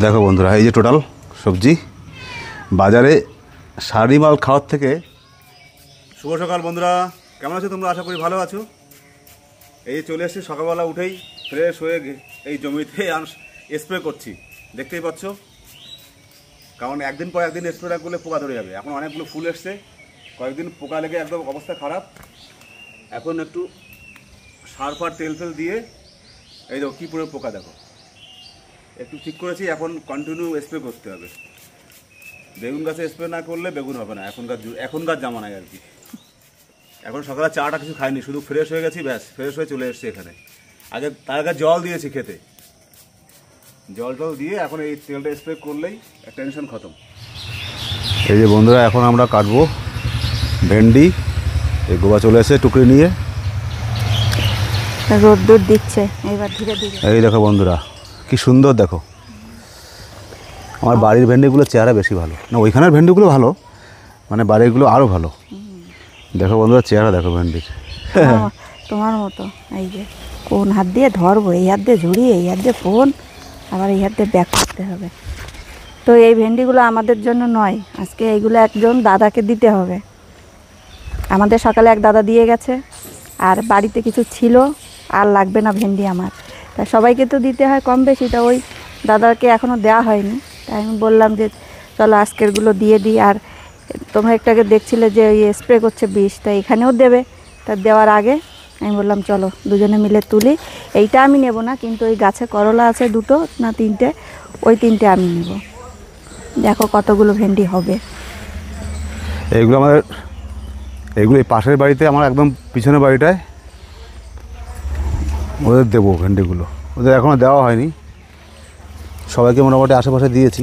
দেখো বন্ধুরা, এই যে টোটাল সবজি বাজারে সারি মাল খাওয়ার থেকে। শুভ সকাল বন্ধুরা, কেমন আছো তোমরা? আশা করি ভালো আছো। এই যে চলে এসেছি সকালবেলা উঠেই ফ্রেশ হয়ে এই জমিতে স্প্রে করছি, দেখতেই পাচ্ছ। কারণ একদিন পর একদিন স্প্রে করলে পোকা ধরে যাবে। এখন অনেকগুলো ফুল এসছে, কয়েকদিন পোকা লেগে একদম অবস্থা খারাপ। এখন একটু সার ফার তেল দিয়ে এই দেখো কী পুরো পোকা, দেখো একটু ঠিক করেছি। এখন কন্টিনিউ স্প্রে করতে হবে। বেগুন গাছে স্প্রে না করলে বেগুন হবে না এখনকার জামানায় আর কি। এখন সকালে চাটা কিছু খাইনি, শুধু ফ্রেশ হয়ে গেছি, ব্যাস ফ্রেশ হয়ে চলে এসেছি এখানে। তার আগে জল দিয়েছি খেতে, জল টল দিয়ে এখন এই তেলটা স্প্রে করলেই টেনশন খতম। এই যে বন্ধুরা, এখন আমরা কাটবো ভেন্ডি। এই গোবা চলে এসে টুকরি নিয়ে, রোদ্দুর দিচ্ছে এবার ধীরে ধীরে। এই দেখো বন্ধুরা কি সুন্দর, দেখো আমার বাড়ির ভেন্ডিগুলো চেহারা বেশি ভালো না, ওইখানের ভেন্ডিগুলো ভালো, মানে বাড়িরগুলো আরও ভালো। দেখো বন্ধুরা চেহারা দেখো ভেন্ডির, তোমার মতো। এই যে কোন হাত দিয়ে ধরবো, এই হাত দিয়ে ঝুড়ি, এই হাত দিয়ে ফোন, আবার এই হাত দিয়ে ব্যাক করতে হবে। তো এই ভেন্ডিগুলো আমাদের জন্য নয়, আজকে এইগুলো একজন দাদাকে দিতে হবে। আমাদের সকালে এক দাদা দিয়ে গেছে, আর বাড়িতে কিছু ছিল, আর লাগবে না ভেন্ডি আমার। তা সবাইকে তো দিতে হয় কম বেশি, তা ওই দাদাকে এখনও দেওয়া হয়নি। তাই আমি বললাম যে চলো আজকেরগুলো দিয়ে দিই। আর তোমরা একটু আগে দেখছিলে যে ওই স্প্রে করছে বিষ, তা এখানেও দেবে। তা দেওয়ার আগে আমি বললাম চলো দুজনে মিলে তুলি। এইটা আমি নেব না, কিন্তু ওই গাছে করলা আছে দুটো না তিনটে, ওই তিনটে আমি নেব। দেখো কতগুলো ভেন্ডি হবে। এইগুলো আমাদের, এইগুলো এই পাশের বাড়িতে, আমার একদম পিছনের বাড়িটায় ওদের দেবো ভেন্ডিগুলো। ওদের এখনও দেওয়া হয়নি, সবাইকে মোটামুটি আশেপাশে দিয়েছি।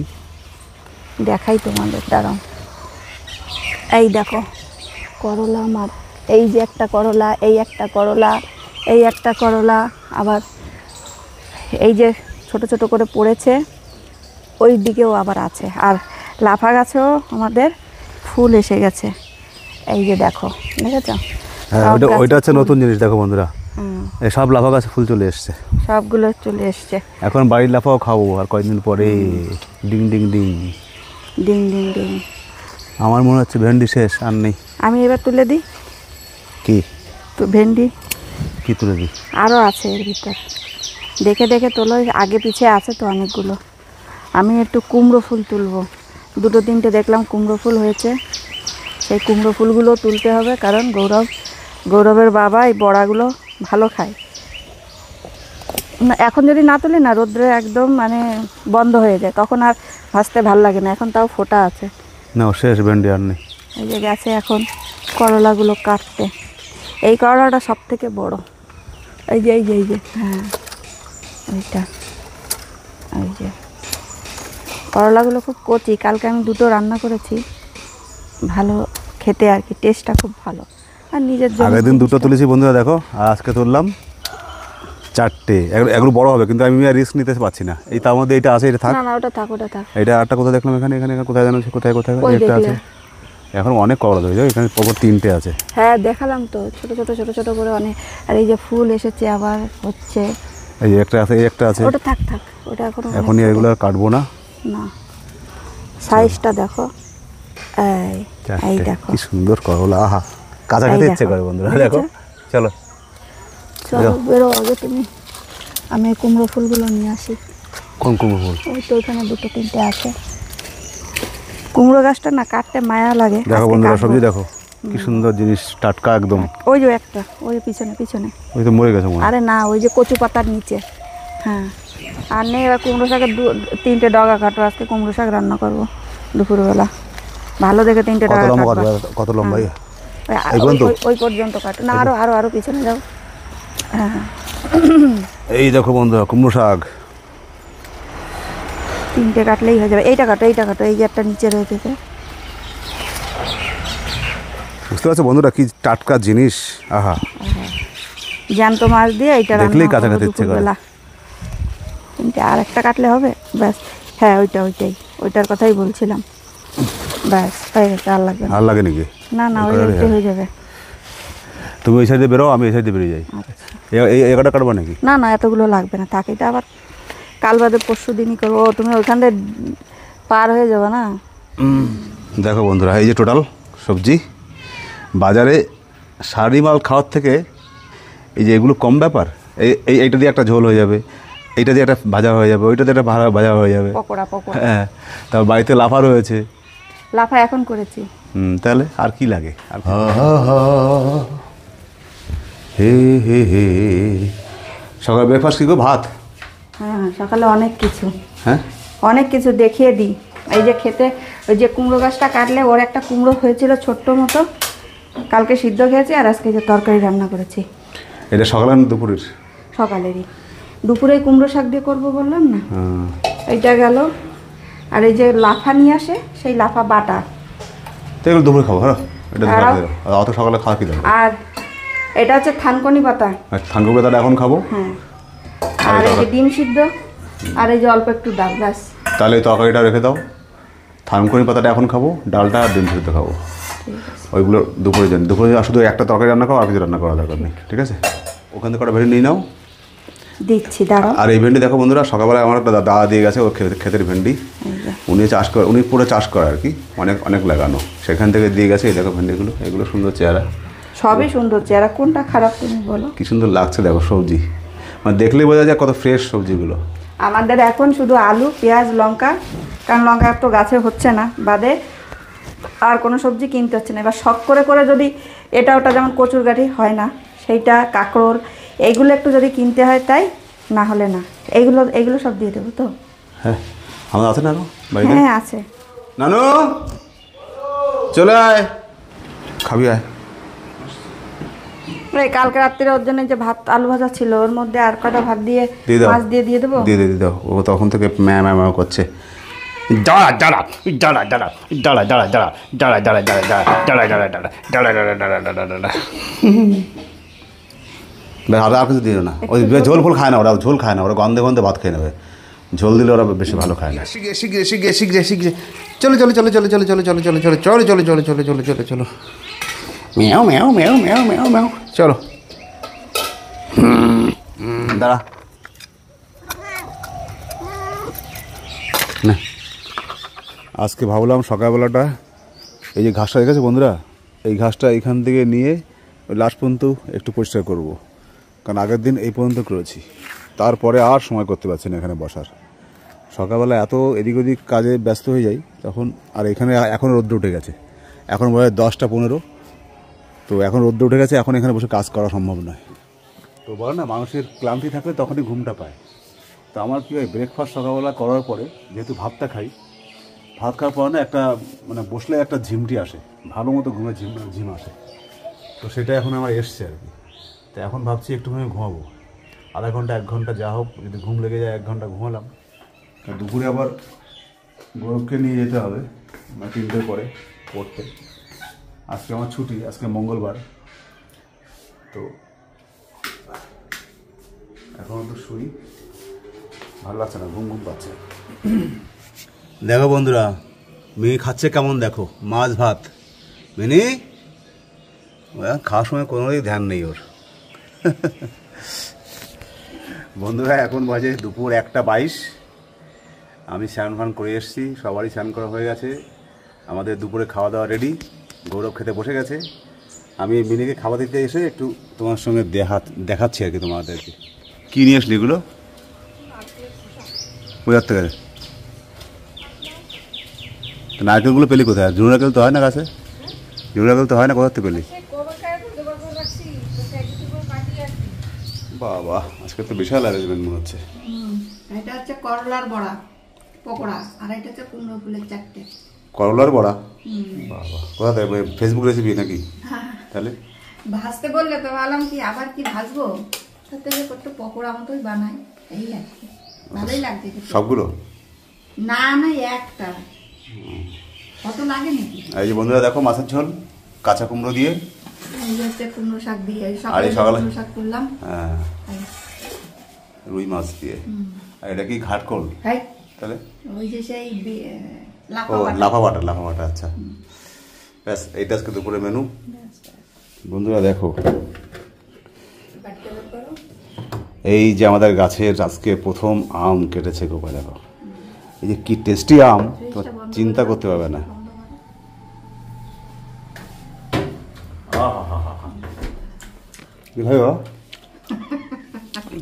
দেখাই তোমাদের, দাঁড়াও। এই দেখো করলা আমার, এই যে একটা করলা, এই একটা করলা, এই একটা করলা, আবার এই যে ছোট ছোট করে পড়েছে, ওই দিকেও আবার আছে। আর লাফা গাছেও আমাদের ফুল এসে গেছে, এই যে দেখো, দেখেছ? হ্যাঁ, ওইটা হচ্ছে নতুন জিনিস। দেখো বন্ধুরা, এই সব লাফা গাছে ফুল চলে এসছে, সবগুলো চলে এসছে। এখন বাড়ির লাফাও খাবো আর কয়েকদিন পরে। Ding ding ding ding ding ding. আমার মনে হচ্ছে ভেন্ডি শেষ, আর নেই। আমি এবার তুলে দিই কি? তো ভেন্ডি কি তুলে দিই? আরও আছে এর ভিতর, দেখে দেখে তোলো, আগে পিছিয়ে আছে তো অনেকগুলো। আমি একটু কুমড়ো ফুল তুলবো, দুটো তিনটে দেখলাম কুমড়ো ফুল হয়েছে, সেই কুমড়ো ফুলগুলো তুলতে হবে। কারণ গৌরবের বাবা এই বড়াগুলো ভালো খায় না। এখন যদি না তুলি না, রোদ্রে একদম মানে বন্ধ হয়ে যায়, তখন আর ভাজতে ভাল লাগে না। এখন তাও ফোটা আছে না, শেষ ভেন্ডি আর নেই। এই যে গেছে এখন করলাগুলো কাটতে। এই করলাটা সব থেকে বড়, এই যে এই যে এই যে, হ্যাঁ এইটা। এই যে করলাগুলো খুব কচি, কালকে আমি দুটো রান্না করেছি, ভালো খেতে আর কি, টেস্টটা খুব ভালো। আর নিজের জন্য আগের দিন দুটো তুলেছি বন্ধুরা, দেখো, আর আজকে তুললাম চারটে। এগুলো বড় হবে, কিন্তু আমি আর রিস্ক নিতে পারছি না। এই তার মধ্যে এটা আছে, এটা থাক। না না, ওটা থাক, ওটা থাক। এটা আরটা কোথায় দেখলাম, এখানে কোথায় জানো, কোথায় একটা আছে। এখন অনেক করলা ধরে যাবে, এখানে পরপর তিনটে আছে। হ্যাঁ দেখালাম তো, ছোট ছোট ছোট ছোট করে অনেক। আর এই যে ফুল এসেছে আবার হচ্ছে, এই একটা আছে, এই একটা আছে। ওটা থাক থাক, ওটা এখনই এগুলো কাটবো না। না, সাইজটা দেখো, এই দেখো কি সুন্দর করলা, আহা, কাঁচা খেতে ইচ্ছে করে বন্ধুরা। দেখো, চলো চলো বেরো আগে তুমি, আমি কুমড়ো ফুলগুলো নিয়ে আসি। কোন কুমড়ো ফুল? ওই তো ওখানে দুটো তিনটে আছে। কুমড়ো গাছটা না কাটতে মায়া লাগে। দেখো বন্ধুরা, সবজি দেখো কি সুন্দর জিনিস, টাটকা একদম। ওই যে একটা, ওই পিছনে পিছনে, ওই তো মরে গেছে মনে হয়। আরে না, ওই যে কচু পাতার নিচে। হ্যাঁ, আর নেই। এবার কুমড়ো শাকের তিনটে ডগা কাটো, আজকে কুমড়ো শাক রান্না করবো দুপুরবেলা। ভালো দেখে তিনটে ডগা কাটবো। কত লম্বা? ওই পর্যন্ত কাটো না, আরো আরো আরো পিছনে যাও। হ্যাঁ, এই দেখো বন্ধুরা কুমড়ো শাক তিনটে কাটলেই হয়ে যাবে। এইটা কাটো, এইটা কাটো, এই যে একটা নিচে রয়েছে। বুঝতে পারছো বন্ধুরা কি টাটকা জিনিস, আহা। জ্যান্ত মাছ দিয়ে এইটা দেখলেই কাঁচা খেতে ইচ্ছে করে। তিনটে আর একটা কাটলে হবে, ব্যাস। হ্যাঁ ওইটার কথাই বলছিলাম, ব্যাস হয়ে গেছে। আর লাগবে? আর লাগে নাকি? না না, ওই হয়ে যাবে। তুমি ওই সাইডে বেরো, আমি এই সাইডে বেরিয়ে যাই। এই একটা কাটবো নাকি? না না, এতগুলো লাগবে না, থাক। এটা আবার কাল বাদে পরশু দিনই করবো। তুমি ওইখান থেকে পার হয়ে যাবে না। দেখো বন্ধুরা, এই যে টোটাল সবজি বাজারে সারি মাল খাওয়ার থেকে এই যে এগুলো কম ব্যাপার। এইটা দিয়ে একটা ঝোল হয়ে যাবে, এইটা দিয়ে একটা ভাজা হয়ে যাবে, ওইটা দিয়ে একটা ভাজা হয়ে যাবে। পকোড়া হ্যাঁ, তারপর বাড়িতে লাফা রয়েছে। লাফা এখন করেছি। তাহলে আর কি লাগে? আর হে হে হে। সকালে ব্রেকফাস্ট কী গো? ভাত? হ্যাঁ, সকালে অনেক কিছু, হ্যাঁ অনেক কিছু দেখিয়ে দিই। এই যে খেতে ওই যে কুমড়ো গাছটা কাটলে ওর একটা কুমড়ো হয়েছিল ছোট্ট মতো, কালকে সিদ্ধ খেয়েছি, আর আজকে যে তরকারি রান্না করেছি। এটা সকালে না দুপুরের? সকালেরই। দুপুরে কুমড়ো শাক দিয়ে করবো বললাম না, এইটা গেল। আর এই যে লাফা নিয়ে আসে, সেই লাফা বাটা, তো এগুলো দুপুরে খাবো। হ্যাঁ, এটা অত সকালে খাওয়া কি দেবো? আর এটা হচ্ছে থানকুনি পাতা। থানকুনি পাতাটা এখন খাবো। হ্যাঁ, আর এই যে ডিম সিদ্ধ, আর এই যে অল্প একটু ডাল, ব্যাস। তাহলে এই তরকারিটা রেখে দাও। থানকুনি পাতাটা এখন খাবো, ডালটা আর ডিম সিদ্ধ খাবো। ওইগুলো দুপুরে জানি। দুপুরে শুধু একটা তরকারি রান্না করো, আর কিছু রান্না করার দরকার নেই, ঠিক আছে? ওখান থেকে কটা ভেন্ডি নিয়ে নাও, দিচ্ছি, দাঁড়াও। আর এই ভেন্ডি দেখো বন্ধুরা, সকালবেলায় আমার একটা দাদা দিয়ে গেছে, ও ক্ষেতের ভেন্ডি। উনি চাষ করে, উনি পুরো চাষ করে আর কি, অনেক অনেক লাগানো, সেখান থেকে দিয়ে গেছে। এই দেখো ভেন্ডিগুলো, এগুলো সুন্দর চেহারা, সবই সুন্দর চেহারা। কোনটা খারাপ তুমি বলো? কি সুন্দর লাগছে দেখো সবজি, মানে দেখলেই বোঝা যায় কত ফ্রেশ সবজিগুলো। আমাদের এখন শুধু আলু, পেঁয়াজ, লঙ্কা, কারণ লঙ্কা তো গাছে হচ্ছে না, বাদে আর কোনো সবজি কিনতে হচ্ছে না। এবার শখ করে করে যদি এটা ওটা, যেমন কচুর গাঠি হয় না, সেইটা, কাঁকরোল, এইগুলো একটু যদি কিনতে হয়, তাই না হলে না। এইগুলো সব দিয়ে দেবো তো। হ্যাঁ, আমাদের আছে না বাড়িতে? হ্যাঁ আছে। নানু চলে আয়, খাবি আয়। এই কালকে রাত্রে ওর জন্য যে ভাত আলু ভাজা ছিল, ওর মধ্যে আর কটা ভাত দিয়ে মাছ দিয়ে দেবো। দিয়ে দাও। ও তখন থেকে ম্যা ম্যা ম্যা করছে। দাঁড়া দাঁড়া দাঁড়া দাঁড়া দাঁড়া দাঁড়া দাঁড়া দাঁড়া দাঁড়া দাঁড়া দাঁড়া দাঁড়া দাঁড়া দাঁড়া দাঁড়া দাঁড়া দাঁড়া দাঁড়া। আর কিছু দিও না। ওই ঝোল ফোল খায় না ওরা, ঝোল খায় না ওরা, গন্ধে গন্ধে ভাত খেয়ে নেবে। ঝোল দিলে ওরা বেশি ভালো খায় না। শিখে শিখে শিখে শিখে শিখে চলো চলো চলো চলো চলো চলো চলো চলো চলো চলো চলো চলো চলো চলো চলো চলো ম্যাও ম্যাও ম্যাও ম্যাও ম্যাও ম্যাও। চলো দাঁড়া না। আজকে ভাবলাম সকালবেলাটা এই যে ঘাসটা দেখেছো বন্ধুরা, এই ঘাসটা এখান থেকে নিয়ে ওই লাস্ট পর্যন্ত একটু পরিষ্কার করব, কারণ আগের দিন এই পর্যন্ত করেছি, তারপরে আর সময় করতে পারছি না এখানে বসার। সকালবেলা এত এদিক ওদিক কাজে ব্যস্ত হয়ে যাই তখন। আর এখানে এখন রোদ্র উঠে গেছে, এখন বোধ হয় 10টা 15, তো এখন রোদ্র উঠে গেছে, এখন এখানে বসে কাজ করা সম্ভব নয়। তো বলো না, মানুষের ক্লান্তি থাকলে তখনই ঘুমটা পায়। তো আমার কী হয়, ব্রেকফাস্ট সকালবেলা করার পরে যেহেতু ভাতটা খাই, ভাত খাওয়ার পর না একটা মানে বসলে একটা ঝিমটি আসে, ভালো মতো ঘুমে ঝিম আসে। তো সেটা এখন আমার এসছে আর কি। তো এখন ভাবছি একটুখানি ঘুমাবো, আধা ঘন্টা 1 ঘন্টা যা হোক, যদি ঘুম লেগে যায় 1 ঘন্টা ঘুমালাম। দুপুরে আবার গৌরবকে নিয়ে যেতে হবে 3টের পরে পড়তে। আজকে আমার ছুটি, আজকে মঙ্গলবার। তো এখন তো শুই, ভালো লাগছে না, ঘুম ঘুম পাচ্ছে। দেখো বন্ধুরা, মিনি খাচ্ছে কেমন, দেখো মাছ ভাত। মিনি খাওয়ার সময় কোনোই ধ্যান নেই ওর। বন্ধুরা এখন বাজে দুপুর 1:22। আমি স্নান ফান করে এসেছি, সবারই স্নান করা হয়ে গেছে, আমাদের দুপুরে খাওয়া দাওয়া রেডি। গৌরব খেতে বসে গেছে, আমি মিনিকে খাওয়া দিতে এসে একটু তোমার সঙ্গে দেখাচ্ছি আর কি তোমাদেরকে। কী নিয়ে আসলি এগুলো কোথার থেকে? নারকেলগুলো পেলি কোথায়? ঝুড়ো নারকেল তো হয় না গাছে, ঝুড়ো নারকেল তো হয় না, কোথার থেকে পেলি? বাবা, আজকে তো বিশাল অ্যারেঞ্জমেন্ট মনে হচ্ছে। এটা হচ্ছে করলার বড়া পকোড়া, আর এটা হচ্ছে কুমড়ো ফুলের চাটনি। করলার বড়া? বাবা, কোথা থেকে? ফেসবুক রেসিপি নাকি? তাহলে ভাজতে বললে তো ভাবলাম কি আবার কি ভাজবো, তার থেকে একটু পকোড়া মতোই বানাই, এই আর কি। ভালোই লাগছে সবগুলো? না না, একটা কত লাগে নাকি। এই যে বন্ধুরা দেখো, মাছের ঝোল কাঁচা কুমড়ো দিয়ে, এই হচ্ছে কুমড়ো শাক দিয়ে, আর এই সকালে কুমড়ো শাক করলাম, হ্যাঁ রুই মাছ দিয়ে। আর এটা কি ঘাটকোল? তাহলে ওই যে সেই লাফা বাটা। আচ্ছা ব্যাস, এইটা আজকে দুপুরে মেনু। বন্ধুরা দেখো, এই যে আমাদের গাছের আজকে প্রথম আম কেটেছে গোপা, দেখো এই যে কি টেস্টি আম, তো চিন্তা করতে পারবে না। কি ভাই বাবা,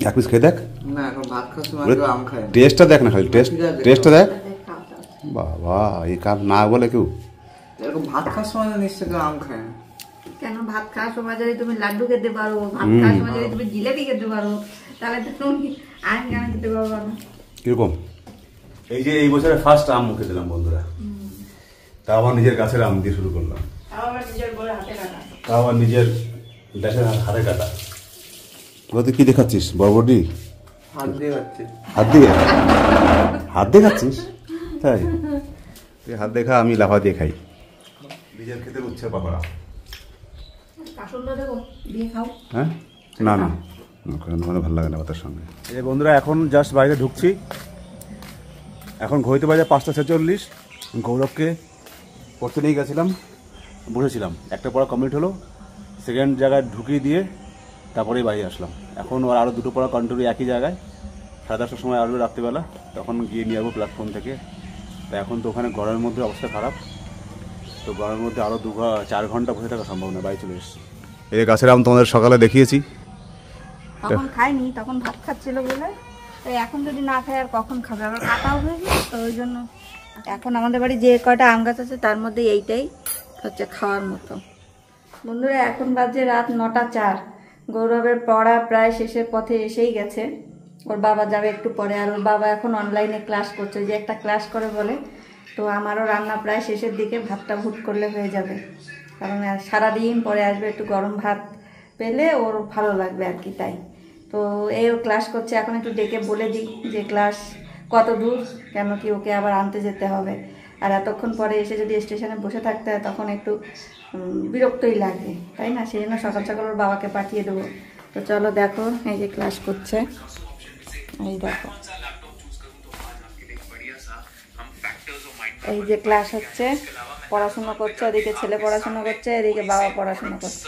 এক পিস খেয়ে দেখ, না এখন ভাত খাওয়ার সময় আম খায় না। টেস্টটা দেখ না, খালি টেস্টটা দেখ। বাবা এই কাজ না বলে কেউ, এরকম ভাত খাওয়ার সময় নিশ্চয়ই কেউ আম খায় না। কেন ভাত খাওয়ার সময় যদি তুমি লাড্ডু খেতে পারো, ভাত খাওয়ার সময় যদি তুমি জিলেবি খেতে পারো, তাহলে তো তুমি আম কেন খেতে পারবো না? কিরকম? এই যে এই বছরে ফার্স্ট আম মুখে দিলাম বন্ধুরা, তা আবার নিজের গাছের আম দিয়ে শুরু করলাম, আবার নিজের বলে হাতে কাটা। তা আবার নিজের দেশের হাতে কাটা। তুই কি দেখাচ্ছিস বরবটি? হাত দিয়ে খাচ্ছে। হাত দিয়ে? হাত দিয়ে খাচ্ছিস? তাই তুই হাত দেখা, আমি লাফা দিয়ে খাই। নিজের খেতে উচ্ছে পাকোড়া। কাসুন্ডা দেবো, দিয়ে খাও। হ্যাঁ না না, মানে ভালো লাগে না ভাতের সঙ্গে। এই বন্ধুরা এখন জাস্ট বাইরে ঢুকছি, এখন ঘড়িতে বাজে 5:46। গৌরবকে পড়তে নিয়ে গেছিলাম, বসেছিলাম, একটা পড়া কমপ্লিট হলো, সেকেন্ড জায়গায় ঢুকিয়ে দিয়ে তারপরেই বাড়ি আসলাম। এখন ওর আরও দুটো পড়া কন্টিনিউ একই জায়গায়, 10:30টার সময় আসবে রাত্রিবেলা, তখন গিয়ে নিয়ে যাবো প্ল্যাটফর্ম থেকে। তা এখন তো ওখানে গরমের মধ্যে অবস্থা খারাপ, তো গরমের মধ্যে আরও 4 ঘন্টা বসে থাকা সম্ভব না, বাড়ি চলে এসেছি। এই গাছের আম তোমাদের সকালে দেখিয়েছি, তখন খাইনি, তখন ভাত খাচ্ছিল বলে। তো এখন যদি না খায় আর কখন খাবে, আবার কাটাও হয়ে গেছে, তো ওই জন্য এখন আমাদের বাড়ি যে কয়টা আম গাছ আছে তার মধ্যে এইটাই হচ্ছে খাওয়ার মতো। বন্ধুরা এখন বাজে রাত 9:04। গৌরবের পড়া প্রায় শেষের পথে এসেই গেছে, ওর বাবা যাবে একটু পরে, আর ওর বাবা এখন অনলাইনে ক্লাস করছে, যে একটা ক্লাস করে বলে। তো আমারও রান্না প্রায় শেষের দিকে, ভাতটা ভুট করলে হয়ে যাবে, কারণ সারাদিন পরে আসবে, একটু গরম ভাত পেলে ওর ভালো লাগবে আর কি, তাই। তো এই ও ক্লাস করছে, এখন একটু ডেকে বলে দিই যে ক্লাস কত দূর, কেন কি ওকে আবার আনতে যেতে হবে, আর এতক্ষণ পরে এসে যদি স্টেশনে বসে থাকতে হয় তখন একটু বিরক্তই লাগে, তাই না? সেই জন্য সকাল সকাল ওর বাবাকে পাঠিয়ে দেবো। তো চলো দেখো, এই যে ক্লাস করছে, এই দেখো এই যে ক্লাস হচ্ছে, পড়াশোনা করছে, এদিকে ছেলে পড়াশোনা করছে, এদিকে বাবা পড়াশোনা করছে।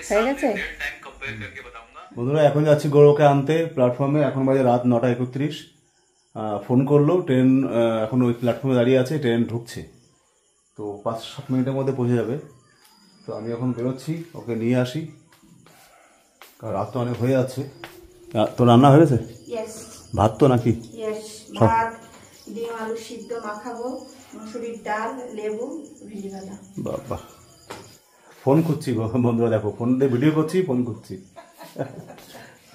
হয়ে গেছে বন্ধুরা, এখন যাচ্ছি গৌরবকে আনতে প্ল্যাটফর্মে, এখন বাজে রাত 9:31। ফোন করলো, ট্রেন এখন ওই প্ল্যাটফর্মে দাঁড়িয়ে আছে, ট্রেন ঢুকছে, তো 5-7 মিনিটের মধ্যে পৌঁছে যাবে। তো আমি এখন বেরোচ্ছি, ওকে নিয়ে আসি, কারণ রাত তো অনেক হয়ে যাচ্ছে। তো রান্না হয়ে গেছে? ভাত তো নাকি? ভাত, ডিম আলু সিদ্ধ মাখাবো, মুসুরির ডাল, লেবু, ভেন্ডি ভাজা। বাবা, ফোন করছি বন্ধুরা, দেখো ফোন দিয়ে ভিডিও করছি, ফোন করছি,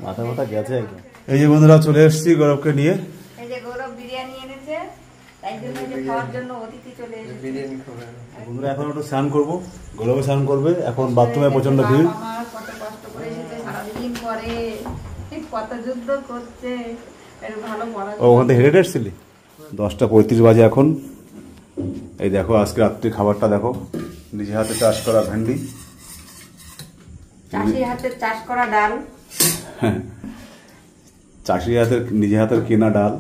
মাথা মাথা গেছে একদম। এই যে বন্ধুরা চলে এসেছি গৌরবকে নিয়ে। এই যে গৌরব বিরিয়ানি এনেছে, তাই জন্য যে খাওয়ার জন্য অতিথি চলে এসেছে। বিরিয়ানি খাবে না বন্ধুরা, এখন একটু স্নান করবো, গৌরবে স্নান করবে, এখন বাথরুমে প্রচন্ড ভিড়। আমার কত কষ্ট করে এসেছে সারাদিন পরে, কত যুদ্ধ করছে, এর ভালো পড়া। ওখান থেকে হেঁটে এসেছিলি? 10:35 বাজে এখন। এই দেখো আজকে রাত্রি খাবারটা দেখো, নিজে হাতে চাষ করা ভেন্ডি, চাষির হাতের চাষ করা ডাল, চাষির হাতের নিজে হাতের কেনা ডাল,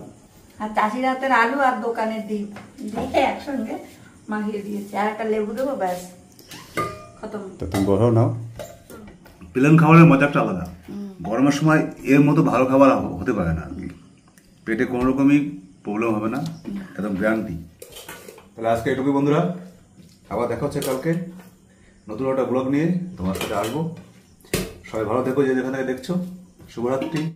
আর চাষির হাতের আলু আর দোকানের ডিম দিয়ে একসঙ্গে মাখিয়ে দিয়েছে, আর একটা লেবু দেবো, ব্যাস খতম। তো তুমি বড় নাও। প্লেন খাবারের মজাটা আলাদা, গরমের সময় এর মতো ভালো খাবার হতে পারে না আর কি, পেটে কোনো রকমই প্রবলেম হবে না, একদম গ্যারান্টি। তাহলে আজকে এটুকুই বন্ধুরা, আবার দেখা হচ্ছে কালকে নতুন একটা ব্লগ নিয়ে তোমার সাথে আসবো। সবাই ভালো থেকো, যে যেখানে দেখছো। শুভরাত্রি।